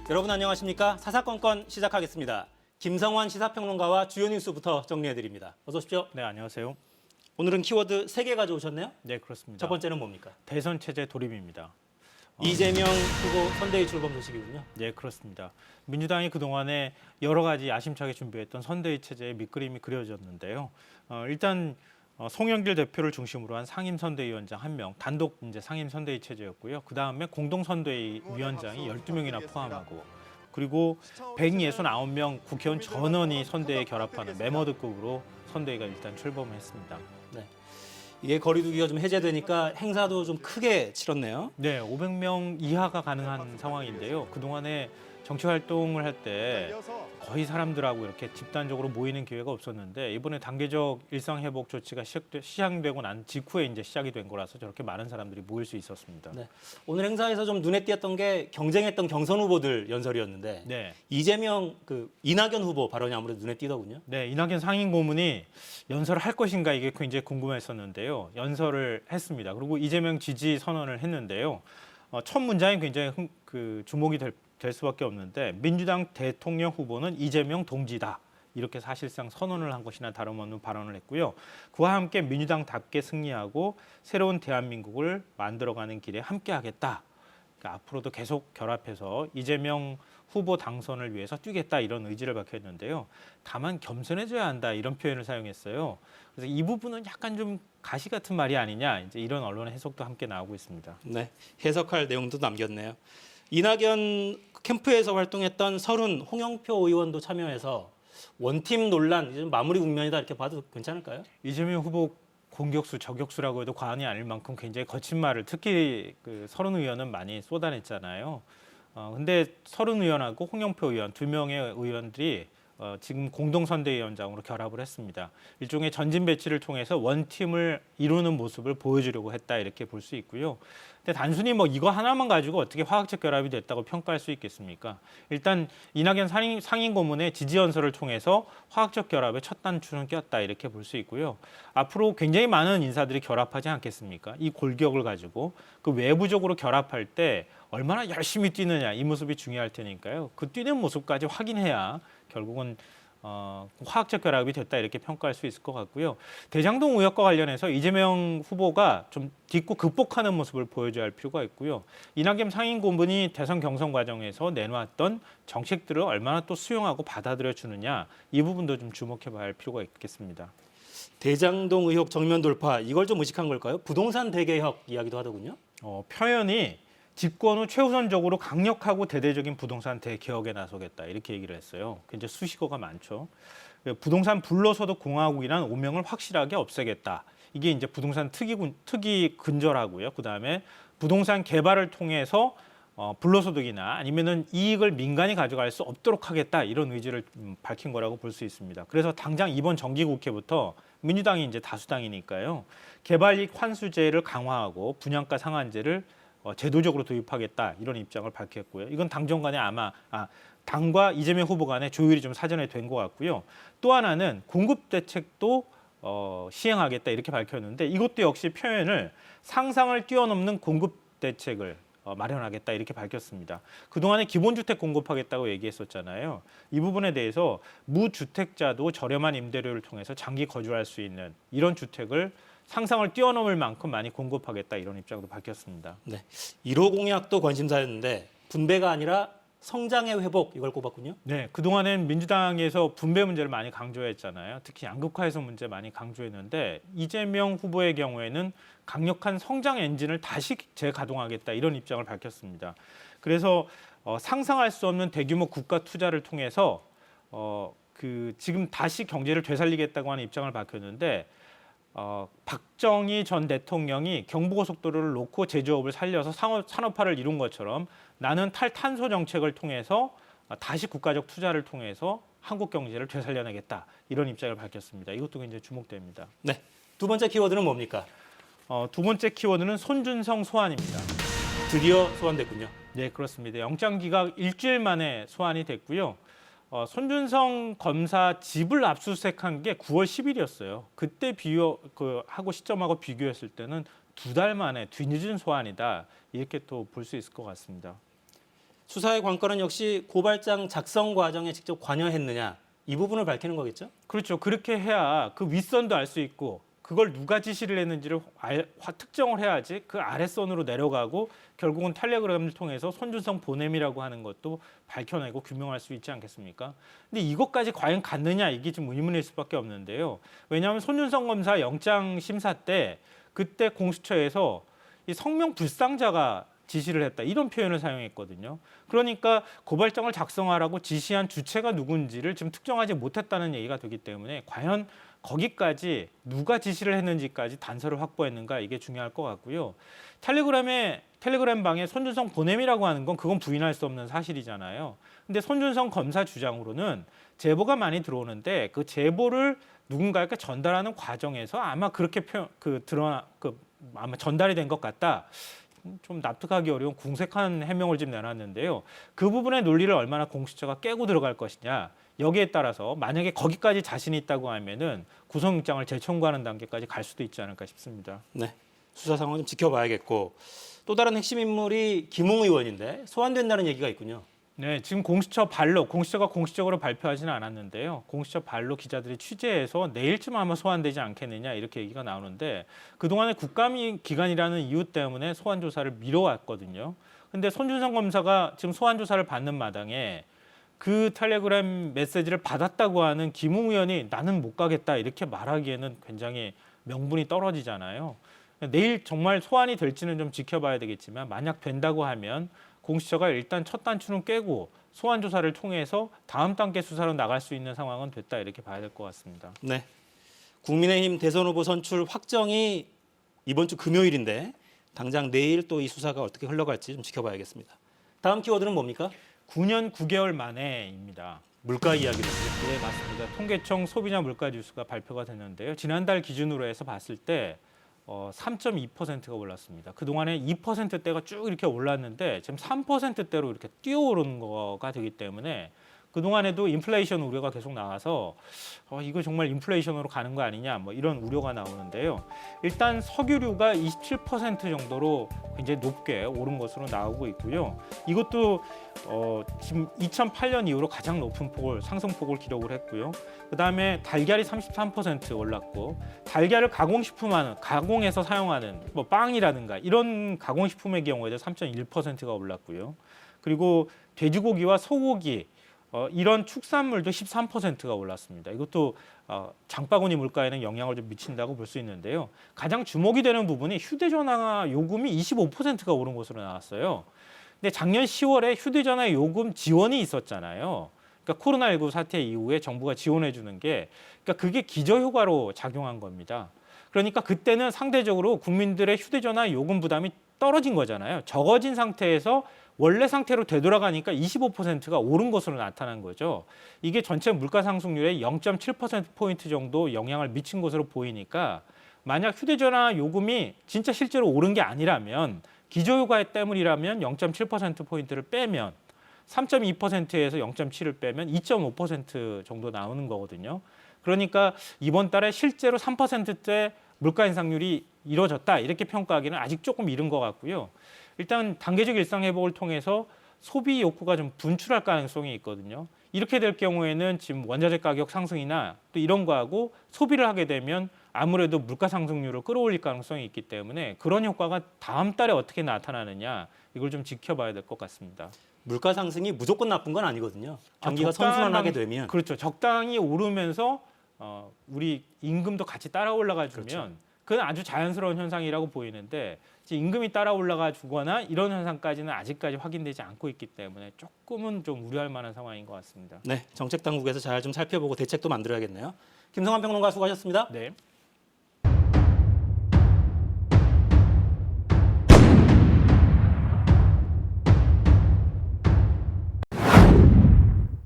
여러분 안녕하십니까? 사사건건 시작하겠습니다. 김성환 시사평론가와 주요 뉴스부터 정리해드립니다. 어서 오십시오. 네, 안녕하세요. 오늘은 키워드 3개 가져오셨네요. 네, 그렇습니다. 첫 번째는 뭡니까? 대선 체제 돌입입니다. 이재명 후보 선대위 출범 소식이군요. 네, 그렇습니다. 민주당이 그동안에 여러 가지 야심차게 준비했던 선대위 체제의 밑그림이 그려졌는데요. 일단 송영길 대표를 중심으로 한 상임선대위원장 1명, 단독 이제 상임선대위 체제였고요. 그 다음에 공동선대위 위원장이 12명이나 포함하고, 그리고 169명 국회의원 전원이 선대위에 결합하는 메머드급으로 선대위가 일단 출범했습니다. 네. 이게 거리두기가 좀 해제되니까 행사도 좀 크게 치렀네요. 네, 500명 이하가 가능한 상황인데요. 그동안에 정치 활동을 할 때 거의 사람들하고 이렇게 집단적으로 모이는 기회가 없었는데 이번에 단계적 일상 회복 조치가 시행되고 난 직후에 이제 시작이 된 거라서 저렇게 많은 사람들이 모일 수 있었습니다. 네. 오늘 행사에서 좀 눈에 띄었던 게 경쟁했던 경선 후보들 연설이었는데 네. 이재명 이낙연 후보 발언이 아무래도 눈에 띄더군요. 네, 이낙연 상임고문이 연설을 할 것인가 이게 굉장히 궁금했었는데요. 연설을 했습니다. 그리고 이재명 지지 선언을 했는데요. 첫 문장이 굉장히 주목이 될 수밖에 없는데 민주당 대통령 후보는 이재명 동지다. 이렇게 사실상 선언을 한 것이나 다름없는 발언을 했고요. 그와 함께 민주당답게 승리하고 새로운 대한민국을 만들어가는 길에 함께하겠다. 그러니까 앞으로도 계속 결합해서 이재명 후보 당선을 위해서 뛰겠다 이런 의지를 밝혔는데요. 다만 겸손해져야 한다 이런 표현을 사용했어요. 그래서 이 부분은 약간 좀 가시 같은 말이 아니냐 이제 이런 언론의 해석도 함께 나오고 있습니다. 네, 해석할 내용도 남겼네요. 이낙연 캠프에서 활동했던 서른 홍영표 의원도 참여해서 원팀 논란 이제 마무리 국면이다 이렇게 봐도 괜찮을까요? 이재명 후보 공격수, 저격수라고 해도 과언이 아닐 만큼 굉장히 거친 말을 특히 서른 의원은 많이 쏟아냈잖아요. 근데 서른 의원하고 홍영표 의원 2명의 의원들이 지금 공동선대위원장으로 결합을 했습니다. 일종의 전진 배치를 통해서 원팀을 이루는 모습을 보여주려고 했다 이렇게 볼 수 있고요. 근데 단순히 이거 하나만 가지고 어떻게 화학적 결합이 됐다고 평가할 수 있겠습니까? 일단 이낙연 상임고문의 지지 연설을 통해서 화학적 결합의 첫 단추는 꼈다 이렇게 볼 수 있고요. 앞으로 굉장히 많은 인사들이 결합하지 않겠습니까? 이 골격을 가지고 그 외부적으로 결합할 때 얼마나 열심히 뛰느냐 이 모습이 중요할 테니까요. 그 뛰는 모습까지 확인해야 결국은 화학적 결합이 됐다 이렇게 평가할 수 있을 것 같고요. 대장동 의혹과 관련해서 이재명 후보가 좀 딛고 극복하는 모습을 보여줘야 할 필요가 있고요. 이낙연 상임고문이 대선 경선 과정에서 내놓았던 정책들을 얼마나 또 수용하고 받아들여 주느냐 이 부분도 좀 주목해 봐야 할 필요가 있겠습니다. 대장동 의혹 정면 돌파 이걸 좀 의식한 걸까요? 부동산 대개혁 이야기도 하더군요. 표현이 집권 후 최우선적으로 강력하고 대대적인 부동산 대개혁에 나서겠다 이렇게 얘기를 했어요. 굉장히 수식어가 많죠. 부동산 불로소득 공화국이라는 오명을 확실하게 없애겠다. 이게 이제 부동산 특이 근절하고요. 그다음에 부동산 개발을 통해서 불로소득이나 아니면은 이익을 민간이 가져갈 수 없도록 하겠다 이런 의지를 밝힌 거라고 볼 수 있습니다. 그래서 당장 이번 정기국회부터 민주당이 이제 다수당이니까요. 개발이익 환수제를 강화하고 분양가 상한제를 제도적으로 도입하겠다 이런 입장을 밝혔고요. 이건 당정 간에 당과 이재명 후보 간에 조율이 좀 사전에 된 것 같고요. 또 하나는 공급 대책도 시행하겠다 이렇게 밝혔는데 이것도 역시 표현을 상상을 뛰어넘는 공급 대책을 마련하겠다 이렇게 밝혔습니다. 그동안에 기본주택 공급하겠다고 얘기했었잖아요. 이 부분에 대해서 무주택자도 저렴한 임대료를 통해서 장기 거주할 수 있는 이런 주택을 상상을 뛰어넘을 만큼 많이 공급하겠다 이런 입장도 밝혔습니다. 네, 1호 공약도 관심사였는데 분배가 아니라 성장의 회복 이걸 꼽았군요. 네, 그동안엔 민주당에서 분배 문제를 많이 강조했잖아요. 특히 양극화해서 문제 많이 강조했는데 이재명 후보의 경우에는 강력한 성장 엔진을 다시 재가동하겠다 이런 입장을 밝혔습니다. 그래서 상상할 수 없는 대규모 국가 투자를 통해서 지금 다시 경제를 되살리겠다고 하는 입장을 밝혔는데 박정희 전 대통령이 경부고속도로를 놓고 제조업을 살려서 산업화를 이룬 것처럼 나는 탈탄소 정책을 통해서 다시 국가적 투자를 통해서 한국 경제를 되살려내겠다 이런 입장을 밝혔습니다. 이것도 굉장히 주목됩니다. 네, 두 번째 키워드는 뭡니까? 두 번째 키워드는 손준성 소환입니다. 드디어 소환됐군요. 네, 그렇습니다. 영장 기각 일주일 만에 소환이 됐고요. 손준성 검사 집을 압수수색한 게 9월 10일이었어요. 그때 하고 시점하고 비교했을 때는 2달 만에 뒤늦은 소환이다. 이렇게 또 볼 수 있을 것 같습니다. 수사의 관건은 역시 고발장 작성 과정에 직접 관여했느냐 이 부분을 밝히는 거겠죠? 그렇죠. 그렇게 해야 그 윗선도 알 수 있고 그걸 누가 지시를 했는지를 특정을 해야지 그 아랫선으로 내려가고 결국은 텔레그램을 통해서 손준성 보냄이라고 하는 것도 밝혀내고 규명할 수 있지 않겠습니까? 근데 이것까지 과연 갔느냐 이게 좀 의문일 수밖에 없는데요. 왜냐하면 손준성 검사 영장 심사 때 그때 공수처에서 이 성명 불상자가 지시를 했다 이런 표현을 사용했거든요. 그러니까 고발장을 작성하라고 지시한 주체가 누군지를 지금 특정하지 못했다는 얘기가 되기 때문에 과연 거기까지 누가 지시를 했는지까지 단서를 확보했는가 이게 중요할 것 같고요. 텔레그램 방에 손준성 보냄이라고 하는 건 그건 부인할 수 없는 사실이잖아요. 근데 손준성 검사 주장으로는 제보가 많이 들어오는데 그 제보를 누군가에게 전달하는 과정에서 아마 그렇게 아마 전달이 된 것 같다. 좀 납득하기 어려운 궁색한 해명을 지금 내놨는데요. 그 부분의 논리를 얼마나 공수처가 깨고 들어갈 것이냐. 여기에 따라서 만약에 거기까지 자신이 있다고 하면은 구속영장을 재청구하는 단계까지 갈 수도 있지 않을까 싶습니다. 네, 수사 상황 좀 지켜봐야겠고 또 다른 핵심 인물이 김웅 의원인데 소환된다는 얘기가 있군요. 네, 지금 공수처가 공식적으로 발표하지는 않았는데요. 공수처 발로 기자들이 취재해서 내일쯤 아마 소환되지 않겠느냐 이렇게 얘기가 나오는데 그동안에 국감이 기간이라는 이유 때문에 소환 조사를 미뤄왔거든요. 근데 손준성 검사가 지금 소환 조사를 받는 마당에 그 텔레그램 메시지를 받았다고 하는 김웅 의원이 나는 못 가겠다 이렇게 말하기에는 굉장히 명분이 떨어지잖아요. 내일 정말 소환이 될지는 좀 지켜봐야 되겠지만 만약 된다고 하면 공수처가 일단 첫 단추는 깨고 소환 조사를 통해서 다음 단계 수사로 나갈 수 있는 상황은 됐다 이렇게 봐야 될 것 같습니다. 네, 국민의힘 대선 후보 선출 확정이 이번 주 금요일인데 당장 내일 또 이 수사가 어떻게 흘러갈지 좀 지켜봐야겠습니다. 다음 키워드는 뭡니까? 9년 9개월 만에입니다. 물가 이야기를. 네, 맞습니다. 통계청 소비자 물가 지수가 발표가 됐는데요. 지난달 기준으로 해서 봤을 때 3.2%가 올랐습니다. 그동안에 2%대가 쭉 이렇게 올랐는데 지금 3%대로 이렇게 뛰어오르는 거가 되기 때문에 그동안에도 인플레이션 우려가 계속 나와서 이거 정말 인플레이션으로 가는 거 아니냐 뭐 이런 우려가 나오는데요. 일단 석유류가 27% 정도로 굉장히 높게 오른 것으로 나오고 있고요. 이것도 지금 2008년 이후로 가장 높은 상승폭을 기록을 했고요. 그다음에 달걀이 33% 올랐고 달걀을 가공해서 사용하는 뭐 빵이라든가 이런 가공식품의 경우에도 3.1%가 올랐고요. 그리고 돼지고기와 소고기 이런 축산물도 13%가 올랐습니다. 이것도 장바구니 물가에는 영향을 좀 미친다고 볼 수 있는데요. 가장 주목이 되는 부분이 휴대전화 요금이 25%가 오른 것으로 나왔어요. 근데 작년 10월에 휴대전화 요금 지원이 있었잖아요. 그러니까 코로나19 사태 이후에 정부가 지원해 주는 게 그러니까 그게 기저효과로 작용한 겁니다. 그러니까 그때는 상대적으로 국민들의 휴대전화 요금 부담이 떨어진 거잖아요. 적어진 상태에서 원래 상태로 되돌아가니까 25%가 오른 것으로 나타난 거죠. 이게 전체 물가 상승률에 0.7%포인트 정도 영향을 미친 것으로 보이니까 만약 휴대전화 요금이 진짜 실제로 오른 게 아니라면 기저효과 때문이라면 0.7%포인트를 빼면 3.2%에서 0.7을 빼면 2.5% 정도 나오는 거거든요. 그러니까 이번 달에 실제로 3%대 물가 인상률이 이루어졌다 이렇게 평가하기는 아직 조금 이른 것 같고요. 일단 단계적 일상 회복을 통해서 소비 욕구가 좀 분출할 가능성이 있거든요. 이렇게 될 경우에는 지금 원자재 가격 상승이나 또 이런 거하고 소비를 하게 되면 아무래도 물가 상승률을 끌어올릴 가능성이 있기 때문에 그런 효과가 다음 달에 어떻게 나타나느냐 이걸 좀 지켜봐야 될 것 같습니다. 물가 상승이 무조건 나쁜 건 아니거든요. 경기가 선순환하게 되면. 그렇죠. 적당히 오르면서 우리 임금도 같이 따라 올라가 주면 그렇죠. 그건 아주 자연스러운 현상이라고 보이는데 임금이 따라 올라가 주거나 이런 현상까지는 아직까지 확인되지 않고 있기 때문에 조금은 좀 우려할 만한 상황인 것 같습니다. 네, 정책 당국에서 잘 좀 살펴보고 대책도 만들어야겠네요. 김성환 평론가 수고하셨습니다. 네.